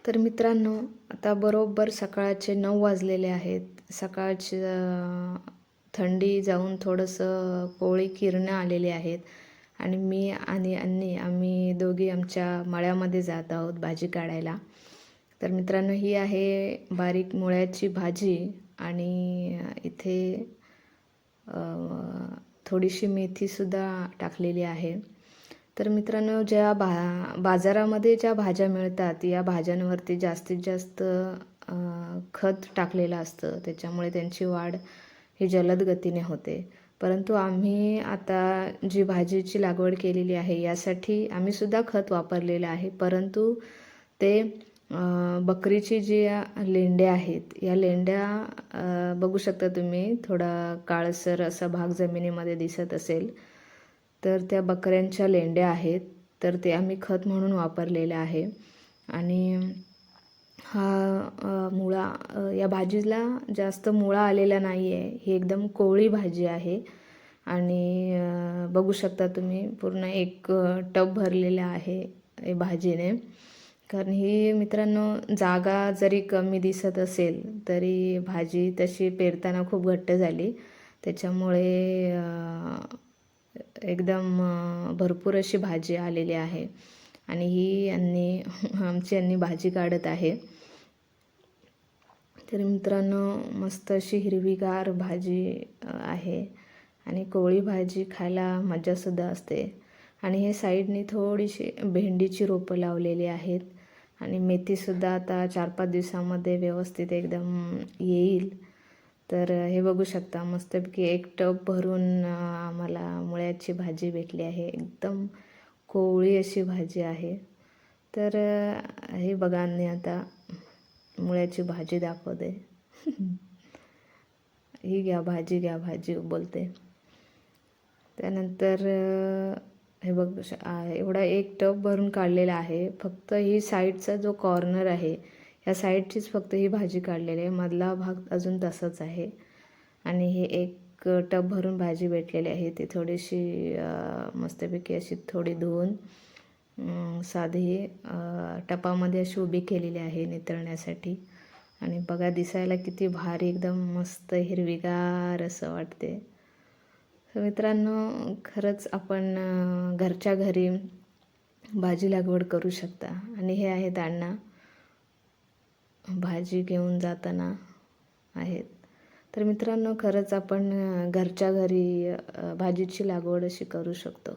तर मित्रांनो, आता बरोबर सकाळचे 9 वाजलेले आहेत. सकाळची थंडी जाऊन थोडंसं कोवळी किरणं आलेली आहेत आणि मी आणि अन्नी आम्ही दोघी आमच्या मळ्यामध्ये जात आहोत भाजी काढायला. तर मित्रांनो, ही आहे बारीक मुळ्याची भाजी आणि इथे थोडीशी मेथीसुद्धा टाकलेली आहे. तर मित्रांनो, बाजारामध्ये ज्या भाज्या मिळतात या भाज्यांवरती जास्तीत जास्त खत टाकलेलं असतं, त्याच्यामुळे त्यांची वाढ ही जलद गतीने होते. परंतु आम्ही आता जी भाजीची लागवड केलेली आहे यासाठी आम्हीसुद्धा खत वापरलेलं आहे, परंतु ते बकरीची जी लेंड्या आहेत या लेंड्या बघू शकता तुम्ही, थोडा काळसर असा भाग जमिनीमध्ये दिसत असेल, तर त्या बकऱ्यांच्या लेंड्या आहेत. तर ते आम्ही खत म्हणून वापरलेलं आहे. आणि हा मुळा या भाजीला जास्त मुळा आलेला नाही आहे. ही एकदम कोवळी भाजी आहे आणि बघू शकता तुम्ही पूर्ण एक टब भरलेला आहे भाजीने. कारण ही मित्रांनो, जागा जरी कमी दिसत असेल तरी भाजी तशी पेरताना खूप घट्ट झाली. त्याच्यामुळे एकदम भरपूर अशी भाजी आलेली आहे आणि ही आमची भाजी काढत आहे. तर मित्रांनो, मस्त अशी हिरवीगार भाजी आहे आणि कोवळी भाजी खायला मजासुद्धा असते. आणि हे साईडनी थोडीशी भेंडीची रोपं लावलेली आहेत आणि मेथीसुद्धा आता 4-5 दिवसामध्ये व्यवस्थित एकदम येईल. तर हे बघू शकता, मस्तपैकी एक टब भरून आम्हाला मुळ्याची भाजी भेटली आहे. एकदम कोवळी अशी भाजी आहे. तर हे बघा, आणि आता मुळ्याची भाजी दाखवते. ही घ्या भाजी बोलते. त्यानंतर हे बघ, एवढा एक टब भरून काढलेला आहे. फक्त ही साईडचा जो कॉर्नर आहे ह्या साईडचीच फक्त ही भाजी काढलेली आहे. मधला भाग अजून तसाच आहे. आणि हे एक टब भरून भाजी भेटलेली आहे. ती थोडीशी मस्तपैकी अशी थोडी धुवून साधी टपामध्ये अशी उभी केलेली आहे नितळण्यासाठी. आणि बघा, दिसायला किती भारी, एकदम मस्त हिरवीगार असं वाटते. तर मित्रांनो, खरंच आपण घरच्या घरी भाजी लागवड करू शकता. आणि हे आहेत अण्णा, भाजी घेऊन जाताना आहेत. तर मित्रांनो, खरंच आपण घरच्या घरी भाजीची लागवड अशी करू शकतो.